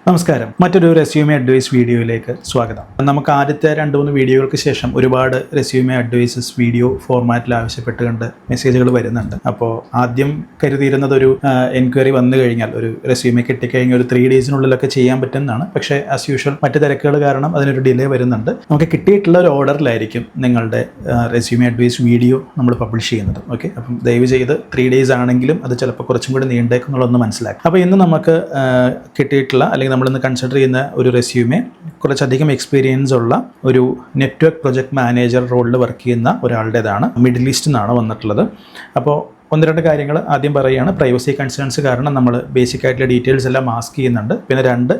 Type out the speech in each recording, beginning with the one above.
നമസ്കാരം. മറ്റൊരു resume advice വീഡിയോയിലേക്ക് സ്വാഗതം. നമുക്ക് ആദ്യത്തെ 2-3 വീഡിയോകൾക്ക് ശേഷം ഒരുപാട് റെസ്യൂമെ അഡ്വൈസസ് വീഡിയോ ഫോർമാറ്റിൽ ആവശ്യപ്പെട്ടുകൊണ്ട് മെസ്സേജുകൾ വരുന്നുണ്ട്. അപ്പോൾ ആദ്യം കരുതിയിരുന്നത് ഒരു എൻക്വയറി വന്നു കഴിഞ്ഞാൽ ഒരു റെസ്യൂമെ കിട്ടിക്കഴിഞ്ഞാൽ ഒരു 3 ഡേയ്സിനുള്ളിലൊക്കെ ചെയ്യാൻ പറ്റുന്നതാണ്. പക്ഷേ ആസ് യൂഷ്വൽ മറ്റ് തിരക്കുകൾ കാരണം അതിനൊരു ഡിലേ വരുന്നുണ്ട്. നമുക്ക് കിട്ടിയിട്ടുള്ള ഒരു ഓർഡറിലായിരിക്കും നിങ്ങളുടെ റെസ്യൂമെ അഡ്വൈസ് വീഡിയോ നമ്മൾ പബ്ലിഷ് ചെയ്യുന്നത്. ഓക്കെ, അപ്പം ദയവ് ചെയ്ത് 3 ഡേയ്സ് ആണെങ്കിലും അത് ചിലപ്പോൾ കുറച്ചും കൂടി നീണ്ടേക്കുന്നുള്ളതൊന്ന് മനസ്സിലാക്കും. അപ്പോൾ ഇന്ന് നമുക്ക് കിട്ടിയിട്ടുള്ള അല്ലെങ്കിൽ നമ്മളിന്ന് കൺസിഡർ ചെയ്യുന്ന ഒരു റെസ്യൂമെ കുറച്ചധികം എക്സ്പീരിയൻസ് ഉള്ള ഒരു നെറ്റ്വർക്ക് പ്രൊജക്ട് മാനേജർ റോളിൽ വർക്ക് ചെയ്യുന്ന ഒരാളുടേതാണ്. മിഡിൽ ഈസ്റ്റിൽ നിന്നാണ് വന്നിട്ടുള്ളത്. അപ്പോൾ 1-2 കാര്യങ്ങൾ ആദ്യം പറയുകയാണ്. പ്രൈവസി കൺസേൺസ് കാരണം നമ്മൾ ബേസിക് ആയിട്ടുള്ള ഡീറ്റെയിൽസ് എല്ലാം മാസ്ക് ചെയ്യുന്നുണ്ട്. പിന്നെ 2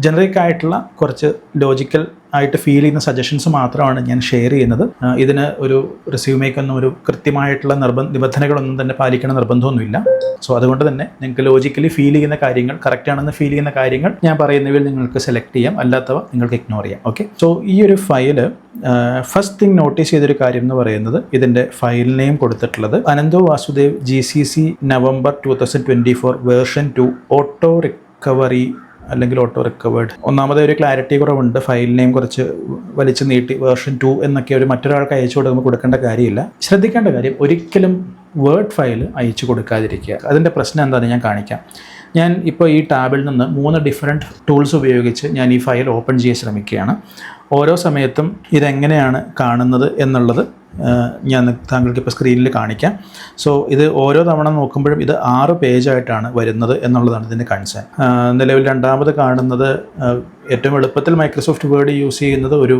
ജനറിക് ആയിട്ടുള്ള കുറച്ച് ലോജിക്കൽ ആയിട്ട് ഫീൽ ചെയ്യുന്ന സജഷൻസ് മാത്രമാണ് ഞാൻ ഷെയർ ചെയ്യുന്നത്. ഇതിന് ഒരു റെസ്യൂമേക്കൊന്നും ഒരു കൃത്യമായിട്ടുള്ള നിബന്ധനകളൊന്നും തന്നെ പാലിക്കണം നിർബന്ധമൊന്നുമില്ല. സോ അതുകൊണ്ട് തന്നെ നിങ്ങൾക്ക് ലോജിക്കലി ഫീൽ ചെയ്യുന്ന കാര്യങ്ങൾ, കറക്റ്റ് ആണെന്ന് ഫീൽ ചെയ്യുന്ന കാര്യങ്ങൾ ഞാൻ പറയുന്നവയിൽ നിങ്ങൾക്ക് സെലക്ട് ചെയ്യാം, അല്ലാത്തവ നിങ്ങൾക്ക് ഇഗ്നോർ ചെയ്യാം. ഓക്കെ, സോ ഈ ഒരു ഫയല് ഫസ്റ്റ് തിങ് നോട്ടീസ് ചെയ്തൊരു കാര്യം എന്ന് പറയുന്നത് ഇതിൻ്റെ ഫയൽ നെയിം കൊടുത്തിട്ടുള്ളത് Ananthu Vasudev GCC November 2024 version 2 auto recovery അല്ലെങ്കിൽ ഓട്ടോ റിക്കവേർഡ്. ഒന്നാമത് ഒരു ക്ലാരിറ്റി കുറവുണ്ട്. ഫയൽ നെയിം കുറച്ച് വലിച്ചു നീട്ടി വേർഷൻ 2 എന്നൊക്കെ ഒരു മറ്റൊരാൾക്ക് അയച്ചു കൊടുക്കുമ്പോൾ കൊടുക്കേണ്ട കാര്യമില്ല. ശ്രദ്ധിക്കേണ്ട കാര്യം, ഒരിക്കലും വേർഡ് ഫയൽ അയച്ചു കൊടുക്കാതിരിക്കുക. അതിൻ്റെ പ്രശ്നം എന്താണെന്ന് ഞാൻ കാണിക്കാം. ഞാൻ ഇപ്പോൾ ഈ ടാബിൽ നിന്ന് 3 ഡിഫറെൻറ്റ് ടൂൾസ് ഉപയോഗിച്ച് ഞാൻ ഈ ഫയൽ ഓപ്പൺ ചെയ്യാൻ ശ്രമിക്കുകയാണ്. ഓരോ സമയത്തും ഇതെങ്ങനെയാണ് കാണുന്നത് എന്നുള്ളത് ഞാൻ താങ്കൾക്ക് ഇപ്പോൾ സ്ക്രീനിൽ കാണിക്കാം. സോ ഇത് ഓരോ തവണ നോക്കുമ്പോഴും ഇത് 6 പേജായിട്ടാണ് വരുന്നത് എന്നുള്ളതാണ് ഇതിൻ്റെ കൺസേൺ. നിലവിൽ രണ്ടാമത് കാണുന്നത് ഏറ്റവും എളുപ്പത്തിൽ മൈക്രോസോഫ്റ്റ് വേർഡ് യൂസ് ചെയ്യുന്നത് ഒരു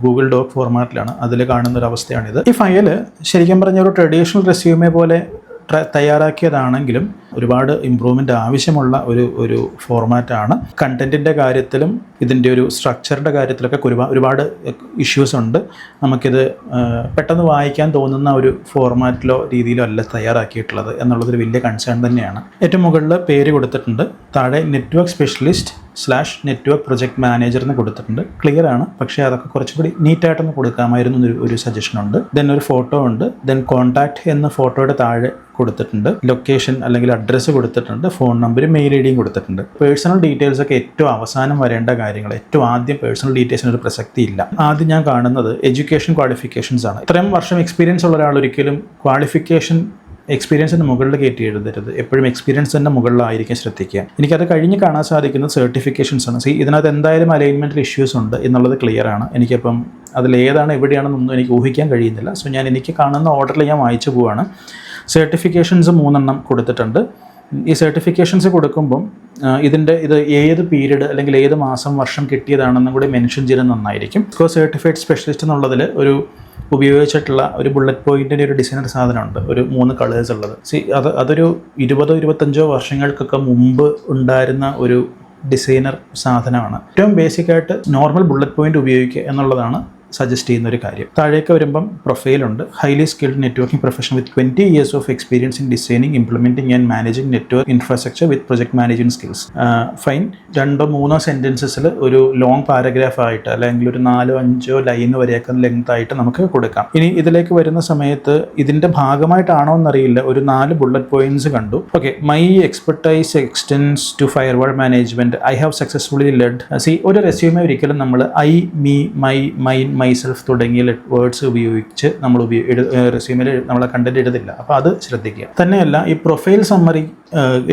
ഗൂഗിൾ ഡോക് ഫോർമാറ്റിലാണ്. അതിൽ കാണുന്ന ഒരു അവസ്ഥയാണിത്. ഈ ഫയൽ ശരിക്കും പറഞ്ഞ ഒരു ട്രഡീഷണൽ റെസ്യൂമെ പോലെ തയ്യാറാക്കിയതാണെങ്കിലും ഒരുപാട് ഇമ്പ്രൂവ്മെൻ്റ് ആവശ്യമുള്ള ഒരു ഫോർമാറ്റാണ്. കണ്ടൻറ്റിൻ്റെ കാര്യത്തിലും ഇതിൻ്റെ ഒരു സ്ട്രക്ചറിൻ്റെ കാര്യത്തിലൊക്കെ ഒരുപാട് ഇഷ്യൂസ് ഉണ്ട്. നമുക്കിത് പെട്ടെന്ന് വായിക്കാൻ തോന്നുന്ന ഒരു ഫോർമാറ്റിലോ രീതിയിലോ അല്ല തയ്യാറാക്കിയിട്ടുള്ളത് എന്നുള്ളതൊരു വലിയ കൺസേൺ തന്നെയാണ്. ഏറ്റവും മുകളിൽ പേര് കൊടുത്തിട്ടുണ്ട്. താഴെ network specialist / network project manager എന്ന് കൊടുത്തിട്ടുണ്ട്. ക്ലിയർ ആണ്, പക്ഷേ അതൊക്കെ കുറച്ചുകൂടി നീറ്റായിട്ടൊന്ന് കൊടുക്കാമായിരുന്നു ഒരു സജഷനുണ്ട്. ദെൻ ഒരു ഫോട്ടോ ഉണ്ട്. ദെൻ കോൺടാക്റ്റ് എന്ന ഫോട്ടോയുടെ താഴെ കൊടുത്തിട്ടുണ്ട്. ലൊക്കേഷൻ അല്ലെങ്കിൽ അഡ്രസ്സ് കൊടുത്തിട്ടുണ്ട്. ഫോൺ നമ്പർ, മെയിൽ ID കൊടുത്തിട്ടുണ്ട്. പേഴ്സണൽ ഡീറ്റെയിൽസ് ഒക്കെ ഏറ്റവും അവസാനം വരേണ്ട കാര്യങ്ങൾ. ഏറ്റവും ആദ്യം പേഴ്സണൽ ഡീറ്റെയിൽസിന് ഒരു പ്രസക്തി ഇല്ല. ആദ്യം ഞാൻ കാണുന്നത് എഡ്യൂക്കേഷൻ ക്വാളിഫിക്കേഷൻസ് ആണ്. ഇത്രയും വർഷം എക്സ്പീരിയൻസ് ഉള്ള ഒരാൾ ഒരിക്കലും ക്വാളിഫിക്കേഷൻ എക്സ്പീരിയൻസിൻ്റെ മുകളിൽ കയറ്റി എഴുതരുത്. എപ്പോഴും എക്സ്പീരിയൻസിൻ്റെ മുകളിലായിരിക്കും ശ്രദ്ധിക്കുക. എനിക്കത് കഴിഞ്ഞ് കാണാൻ സാധിക്കുന്നത് സർട്ടിഫിക്കേഷൻസ് ആണ്. ഇതിനകത്ത് എന്തായാലും അലൈൻമെൻറ്റൽ ഇഷ്യൂസ് ഉണ്ട് എന്നുള്ളത് ക്ലിയർ ആണ്. എനിക്കപ്പം അതിലേതാണ് എവിടെയാണെന്നൊന്നും എനിക്ക് ഊഹിക്കാൻ കഴിയുന്നില്ല. സോ ഞാൻ എനിക്ക് കാണുന്ന ഓർഡറിൽ ഞാൻ വായിച്ചു പോവാണ്. സർട്ടിഫിക്കേഷൻസ് 3 കൊടുത്തിട്ടുണ്ട്. ഈ സർട്ടിഫിക്കേഷൻസ് കൊടുക്കുമ്പം ഇത് ഏത് പീരീഡ് അല്ലെങ്കിൽ ഏത് മാസം വർഷം കിട്ടിയതാണെന്നും കൂടി മെൻഷൻ ചെയ്ത് നന്നായിരിക്കും. സർട്ടിഫൈഡ് സ്പെഷ്യലിസ്റ്റ് എന്നുള്ളതിൽ ഒരു ഉപയോഗിച്ചിട്ടുള്ള ഒരു ബുള്ളറ്റ് പോയിൻറ്റിൻ്റെ ഒരു ഡിസൈനർ സാധനമുണ്ട്, ഒരു 3 കളേഴ്സ് ഉള്ളത്. അതൊരു 20-25 വർഷങ്ങൾക്കൊക്കെ മുമ്പ് ഉണ്ടായിരുന്ന ഒരു ഡിസൈനർ സാധനമാണ്. ഏറ്റവും ബേസിക്കായിട്ട് നോർമൽ ബുള്ളറ്റ് പോയിന്റ് ഉപയോഗിക്കുക എന്നുള്ളതാണ് സജസ്റ്റ് ചെയ്യുന്ന ഒരു കാര്യം. താഴേക്ക് വരുമ്പം പ്രൊഫൈലുണ്ട്. Highly skilled networking professional with 20 years of experience in designing, implementing and managing network infrastructure with project managing skills. Fine. 2-3 സെൻറ്റൻസസിൽ ഒരു ലോങ് പാരഗ്രാഫ് ആയിട്ട് അല്ലെങ്കിൽ ഒരു 4-5 ലൈൻ വരെയൊക്കെ ലെങ്ത് ആയിട്ട് നമുക്ക് കൊടുക്കാം. ഇനി ഇതിലേക്ക് വരുന്ന സമയത്ത് ഇതിൻ്റെ ഭാഗമായിട്ടാണോ എന്നറിയില്ല, ഒരു 4 ബുള്ളറ്റ് പോയിന്റ്സ് കണ്ടു. Okay, my expertise extends to firewall management, I have successfully led. ഒരു റെസ്യൂമെ ഒരിക്കലും നമ്മൾ I, me, my, mine, myself തുടങ്ങിയ വേർഡ്സ് ഉപയോഗിച്ച് നമ്മൾ റെസ്യൂമിൽ നമ്മളെ കണ്ടന്റ് എഴുതില്ല. അപ്പോൾ അത് ശ്രദ്ധിക്കുക. തന്നെയല്ല, ഈ പ്രൊഫൈൽ സമ്മറി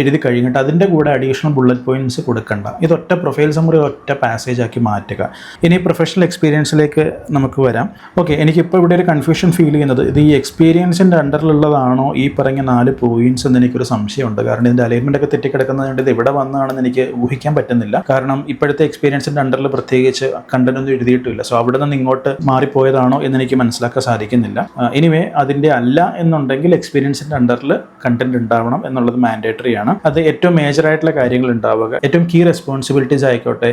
എഴുതി കഴിഞ്ഞിട്ട് അതിൻ്റെ കൂടെ അഡീഷണൽ ബുള്ളറ്റ് പോയിന്റ്സ് കൊടുക്കണ്ട. ഇതൊറ്റ പ്രൊഫൈൽ സമ്മറി ഒറ്റ പാസേജ് ആക്കി മാറ്റുക. ഇനി പ്രൊഫഷണൽ എക്സ്പീരിയൻസിലേക്ക് നമുക്ക് വരാം. ഓക്കെ, എനിക്കിപ്പോൾ ഇവിടെ ഒരു കൺഫ്യൂഷൻ ഫീൽ ചെയ്യുന്നത് ഇത് ഈ എക്സ്പീരിയൻസിൻ്റെ അണ്ടറിലുള്ളതാണോ ഈ പറഞ്ഞ 4 പോയിന്റ്സ് എന്ന് എനിക്കൊരു സംശയമുണ്ട്. കാരണം ഇതിൻ്റെ അലൈൻമെൻ്റ് ഒക്കെ തെറ്റിക്കിടക്കുന്നതുകൊണ്ട് ഇത് ഇവിടെ വന്നതാണെന്ന് എനിക്ക് ഊഹിക്കാൻ പറ്റുന്നില്ല. കാരണം ഇപ്പോഴത്തെ എക്സ്പീരിയൻസിൻ്റെ അണ്ടറിൽ പ്രത്യേകിച്ച് കണ്ടന്റ് ഒന്നും എഴുതിയിട്ടില്ല. സോ അവിടെ നിന്ന് ഇങ്ങോട്ട് മാറിപ്പോയതാണോ എന്ന് എനിക്ക് മനസ്സിലാക്കാൻ സാധിക്കുന്നില്ല. എനിവേ, അതിൻ്റെ അല്ല എന്നുണ്ടെങ്കിൽ എക്സ്പീരിയൻസിൻ്റെ അണ്ടറിൽ കണ്ടന്റ് ഉണ്ടാവണം എന്നുള്ളത് മാൻഡേറ്ററി ആണ്. അത് ഏറ്റവും മേജർ ആയിട്ടുള്ള കാര്യങ്ങൾ ഉണ്ടാവുക, ഏറ്റവും കീ റെസ്പോൺസിബിലിറ്റീസ് ആയിക്കോട്ടെ,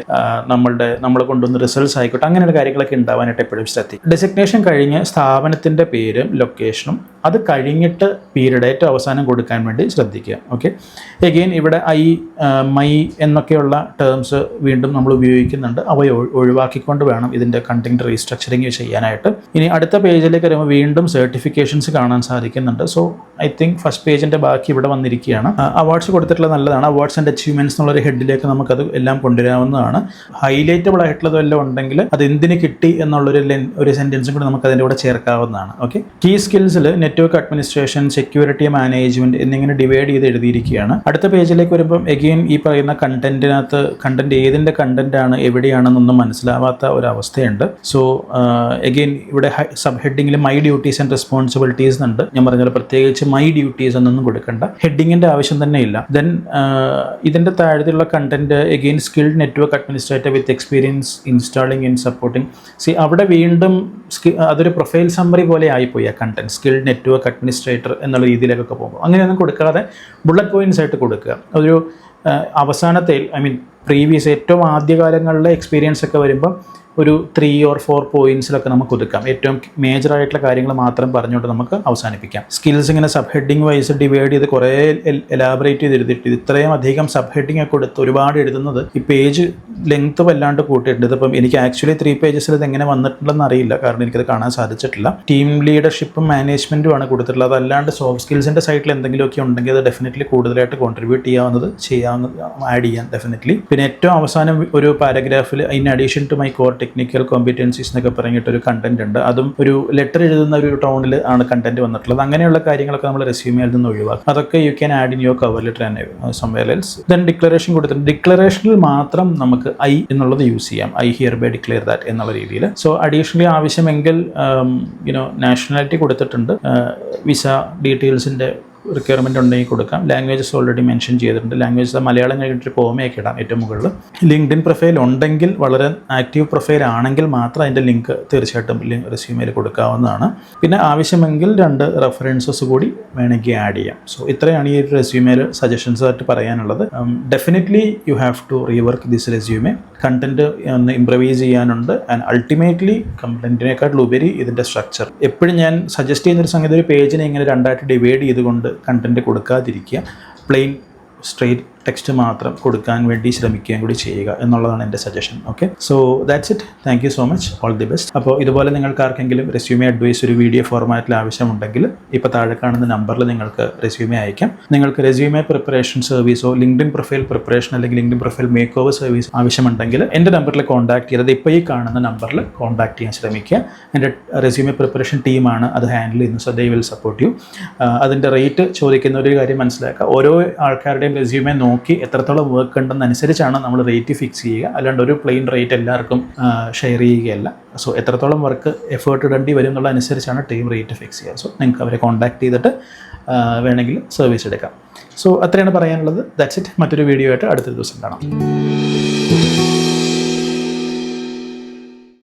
നമ്മളെ കൊണ്ടുവന്ന റിസൾട്ട്സ് ആയിക്കോട്ടെ, അങ്ങനെയുള്ള കാര്യങ്ങളൊക്കെ ഉണ്ടാവാനായിട്ട് എപ്പോഴും ശ്രദ്ധിക്കും. ഡെസിഗ്നേഷൻ കഴിഞ്ഞ് സ്ഥാപനത്തിൻ്റെ പേരും ലൊക്കേഷനും, അത് കഴിഞ്ഞിട്ട് പീരീഡ് ഏറ്റവും അവസാനം കൊടുക്കാൻ വേണ്ടി ശ്രദ്ധിക്കുക. ഓക്കെ, എഗെയിൻ ഇവിടെ ഐ, മൈ എന്നൊക്കെയുള്ള ടേംസ് വീണ്ടും നമ്മൾ ഉപയോഗിക്കുന്നുണ്ട്. അവ ഒഴിവാക്കിക്കൊണ്ട് വേണം ഇതിൻ്റെ കണ്ടന്റ് റീസ്ട്രക്ചറിങ് ചെയ്യാനായിട്ട്. ഇനി അടുത്ത പേജിലേക്ക് വരുമ്പോൾ വീണ്ടും സർട്ടിഫിക്കേഷൻസ് കാണാൻ സാധിക്കുന്നുണ്ട്. സോ ഐ തിങ്ക് ഫസ്റ്റ് പേജിൻ്റെ ബാക്കി ഇവിടെ വന്നിരിക്കുകയാണ്. അവാർഡ്സ് കൊടുത്തിട്ടുള്ളത് നല്ലതാണ്. അവാർഡ്സ് ആൻഡ് അച്ചീവ്മെൻറ്റ്സ് എന്നുള്ളൊരു ഹെഡിലേക്ക് നമുക്കത് എല്ലാം കൊണ്ടുവരാവുന്നതാണ്. ഹൈലൈറ്റബിൾ ആയിട്ടുള്ളത് വല്ലതും ഉണ്ടെങ്കിൽ അത് എന്തിന് കിട്ടി എന്നുള്ളൊരു സെൻറ്റൻസും കൂടി നമുക്ക് അതിൻ്റെ കൂടെ ചേർക്കാവുന്നതാണ്. ഓക്കെ, കീ സ്കിൽസിൽ നെറ്റ്വർക്ക് അഡ്മിനിസ്ട്രേഷൻ, സെക്യൂരിറ്റി, മാനേജ്മെൻറ്റ് എന്നിങ്ങനെ ഡിവൈഡ് ചെയ്ത് എഴുതിയിരിക്കുകയാണ്. അടുത്ത പേജിലേക്ക് വരുമ്പം എഗെയിൻ ഈ പറയുന്ന കണ്ടന്റ് ഏതിൻ്റെ കണ്ടന്റാണ് എവിടെയാണെന്നൊന്നും മനസ്സിലാവാത്ത ഒരവസ്ഥയുണ്ട്. സോ എഗെയിൻ ഇവിടെ സബ് ഹെഡിങ്ങിൽ മൈ ഡ്യൂട്ടീസ് ആൻഡ് റെസ്പോൺസിബിലിറ്റീസ് ഉണ്ട്. ഞാൻ പറഞ്ഞാൽ പ്രത്യേകിച്ച് മൈ ഡ്യൂട്ടീസ് എന്നൊന്നും കൊടുക്കണ്ട, ഹെഡിങ്ങിൻ്റെ ആവശ്യം തന്നെ ഇല്ല. ദെൻ ഇതിൻ്റെ താഴെയുള്ള content again skilled network administrator with experience installing and supporting. അവിടെ വീണ്ടും അതൊരു പ്രൊഫൈൽ സമ്മറി പോലെ ആയിപ്പോയി ആ കണ്ടന്റ്, സ്കിൽഡ് നെറ്റ്വർക്ക് അഡ്മിനിസ്ട്രേറ്റർ എന്നുള്ള രീതിയിലേക്കൊക്കെ പോകുമ്പോൾ അങ്ങനെയൊന്നും കൊടുക്കാതെ ബുള്ളറ്റ് പോയിന്റ്സ് ആയിട്ട് കൊടുക്കുക. ഒരു അവസാനത്തെ പ്രീവിയസ് ഏറ്റവും ആദ്യകാലങ്ങളിലെ എക്സ്പീരിയൻസ് ഒക്കെ വരുമ്പം ഒരു 3 or 4 പോയിന്റ്സിലൊക്കെ നമുക്ക് ഒതുക്കാം. ഏറ്റവും മേജറായിട്ടുള്ള കാര്യങ്ങൾ മാത്രം പറഞ്ഞുകൊണ്ട് നമുക്ക് അവസാനിപ്പിക്കാം. സ്കിൽസ് ഇങ്ങനെ സബ് ഹെഡിങ് വൈസ് ഡിവൈഡ് ചെയ്ത് കുറേ എലാബറേറ്റ് ചെയ്ത് എഴുതിയിട്ട് ഇത്രയും അധികം സബ് ഹെഡിങ് ഒക്കെ കൊടുത്ത് ഒരുപാട് എഴുതുന്നത് ഈ പേജ് ലെങ്ത്ത് വല്ലാണ്ട് കൂട്ടിയിട്ടുണ്ട്. ഇതിപ്പം എനിക്ക് ആക്ച്വലി 3 പേജസിൽ ഇത് എങ്ങനെ വന്നിട്ടുണ്ടെന്ന് അറിയില്ല, കാരണം എനിക്കത് കാണാൻ സാധിച്ചിട്ടില്ല. ടീം ലീഡർഷിപ്പും മാനേജ്മെൻറ്റും ആണ് കൊടുത്തിട്ടുള്ളത്. അതല്ലാണ്ട് സോഫ്റ്റ് സ്കിൽസിൻ്റെ സൈറ്റിൽ എന്തെങ്കിലുമൊക്കെ ഉണ്ടെങ്കിൽ അത് ഡെഫിനറ്റ്ലി കൂടുതലായിട്ട് കോൺട്രിബ്യൂട്ട് ചെയ്യാവുന്നത് ആഡ് ചെയ്യാൻ ഡെഫിനറ്റ്ലി. പിന്നെ ഏറ്റവും അവസാനം ഒരു പാരഗ്രാഫിൽ in addition to my core technical competencies എന്നൊക്കെ പറഞ്ഞിട്ടൊരു കണ്ടന്റ് ഉണ്ട്. അതും ഒരു ലെറ്റർ എഴുതുന്ന ഒരു ടോണിൽ ആണ് കണ്ടന്റ് വന്നിട്ടുള്ളത്. അങ്ങനെയുള്ള കാര്യങ്ങളൊക്കെ നമ്മൾ റെസ്യൂമിൽ നിന്ന് ഒഴിവാക്കും. അതൊക്കെ you can add in your cover letter and somewhere else. Then declaration കൊടുത്തിട്ടുണ്ട്. ഡിക്ലറേഷനിൽ മാത്രം നമുക്ക് ഐ എന്നുള്ളത് യൂസ് ചെയ്യാം, I hereby declare that എന്നുള്ള രീതിയിൽ. സോ അഡീഷണലി ആവശ്യമെങ്കിൽ നാഷണാലിറ്റി കൊടുത്തിട്ടുണ്ട്. വിസ ഡീറ്റെയിൽസിൻ്റെ റിക്വയർമെൻറ്റ് ഉണ്ടെങ്കിൽ കൊടുക്കാം. ലാംഗ്വേജസ് ഓൾറെഡി മെൻഷൻ ചെയ്തിട്ടുണ്ട്. ലാംഗ്വേജസ് മലയാളം കഴിഞ്ഞിട്ട് പോമയൊക്കെ ഇടാം ഏറ്റവും മുകളിൽ. ലിങ്ക്ഡിൻ പ്രൊഫൈൽ ഉണ്ടെങ്കിൽ, വളരെ ആക്റ്റീവ് പ്രൊഫൈൽ ആണെങ്കിൽ മാത്രം അതിൻ്റെ ലിങ്ക് തീർച്ചയായിട്ടും റെസ്യൂമേൽ കൊടുക്കാവുന്നതാണ്. പിന്നെ ആവശ്യമെങ്കിൽ 2 റെഫറൻസസ് കൂടി വേണമെങ്കിൽ ആഡ് ചെയ്യാം. സോ ഇത്രയാണ് ഈ ഒരു റെസ്യൂമേൽ സജഷൻസ് ആയിട്ട് പറയാനുള്ളത്. Definitely you have to rework this resume. Content ഒന്ന് ഇംപ്രവൈസ് ചെയ്യാനുണ്ട്. ആൻഡ് അൾട്ടിമേറ്റ്ലി കണ്ടന്റിനേക്കാളുപരി ഇതിൻ്റെ സ്ട്രക്ചർ എപ്പോഴും ഞാൻ സജസ്റ്റ് ചെയ്യുന്നൊരു സംഗതി, ഒരു പേജിനെ ഇങ്ങനെ 2ആയിട്ട് ഡിവൈഡ് ചെയ്തുകൊണ്ട് കണ്ടന്റ് കൊടുക്കാതിരിക്കുക. പ്ലെയിൻ സ്ട്രെയിറ്റ് ടെക്സ്റ്റ് മാത്രം കൊടുക്കാൻ വേണ്ടി ശ്രമിക്കുകയും കൂടി ചെയ്യുക എന്നുള്ളതാണ് എൻ്റെ suggestion. Okay, so that's it. Thank you so much. All the best. അപ്പോൾ ഇതുപോലെ നിങ്ങൾക്ക് ആർക്കെങ്കിലും റെസ്യൂമേ അഡ്വൈസ് ഒരു വീഡിയോ ഫോർമാറ്റിൽ ആവശ്യമുണ്ടെങ്കിൽ ഇപ്പോൾ താഴെ കാണുന്ന നമ്പറിൽ നിങ്ങൾക്ക് റെസ്യൂമേ അയക്കാം. നിങ്ങൾക്ക് റെസ്യൂമേ പ്രിപ്പറേഷൻ സർവീസോ ലിങ്ക്ഡിൻ പ്രൊഫൈൽ പ്രിപ്പറേഷൻ അല്ലെങ്കിൽ LinkedIn profile make over service ആവശ്യമുണ്ടെങ്കിൽ എൻ്റെ നമ്പറിൽ കോൺടാക്ട് ചെയ്തത് ഇപ്പോൾ ഈ കാണുന്ന നമ്പറിൽ കോൺടാക്ട് ചെയ്യാൻ ശ്രമിക്കുക. എൻ്റെ റെസ്യൂമേ പ്രിപ്പറേഷൻ ടീമാണ് അത് ഹാൻഡിൽ ചെയ്യുന്നത്. So they will support you. അതിൻ്റെ റേറ്റ് ചോദിക്കുന്ന ഒരു കാര്യം മനസ്സിലാക്കുക. ഓരോ ആൾക്കാരുടെയും റെസ്യൂമേ നോക്കി എത്രത്തോളം വർക്ക് ഉണ്ടെന്നനുസരിച്ചാണ് നമ്മൾ റേറ്റ് ഫിക്സ് ചെയ്യുക. അല്ലാണ്ട് ഒരു പ്ലെയിൻ റേറ്റ് എല്ലാവർക്കും ഷെയർ ചെയ്യുകയല്ല. സോ എത്രത്തോളം വർക്ക് എഫേർട്ട് ഇടേണ്ടി വരും എന്നുള്ളതനുസരിച്ചാണ് ടീം റേറ്റ് ഫിക്സ് ചെയ്യുക. സോ നിങ്ങൾക്ക് അവരെ കോൺടാക്ട് ചെയ്തിട്ട് വേണമെങ്കിൽ സർവീസ് എടുക്കാം. സോ അത്രയാണ് പറയാനുള്ളത്. That's it. മറ്റൊരു വീഡിയോ ആയിട്ട് അടുത്ത ദിവസം കാണാം.